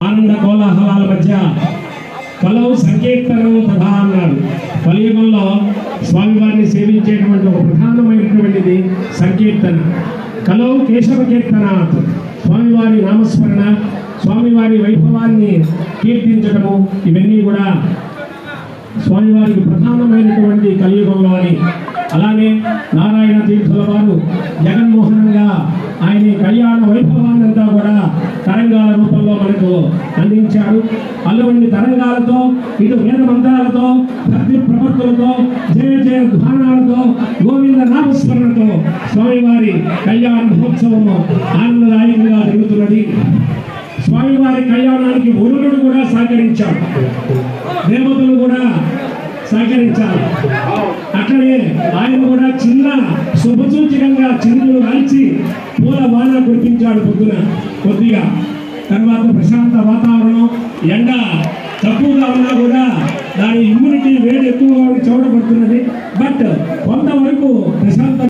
ఆనంద కోలాహలాల మధ్య కలవు సంకీర్తనం తథా అన్నాడు. కలియుగంలో స్వామివారిని సేవించేటువంటి ఒక ప్రధానమైనటువంటిది సంకీర్తన. కలవు కేశవ కీర్తనాత్, స్వామివారి నామస్మరణ, స్వామివారి వైభవాన్ని కీర్తించడము, ఇవన్నీ కూడా స్వామివారికి ప్రధానమైనటువంటి కలియుగంలో అని. అలానే నారాయణ తీర్థుల వారు జగన్మోహనంగా ఆయన కళ్యాణ వైభవాన్ని అంతా కూడా తరంగాల రూపంలో మనకు అందించాడు. అల్లవన్ని తరంగాలతో, ఇటు వేద మంత్రాలతో, భక్తి ప్రవర్తులతో, జయ జయ ధ్వానాలతో, గోవింద నామస్మరణతో స్వామివారి కళ్యాణ మహోత్సవము ఆనందదాయకంగా జరుగుతున్నది. స్వామివారి కళ్యాణానికి వరుణుడు కూడా సహకరించాడు, దేవతలు కూడా సహకరించారు. అట్లనే ఆయన కూడా చిన్న శుభసూచకంగా చిందులు రాల్చి పూల వాన కురిపించాడు పొద్దున కొద్దిగా. తర్వాత ప్రశాంత వాతావరణం, ఎండ తక్కువగా ఉన్నా కూడా దాని ఇమ్యూనిటీ వేడి ఎక్కువగా చూడబడుతున్నది. బట్ కొంతవరకు ప్రశాంత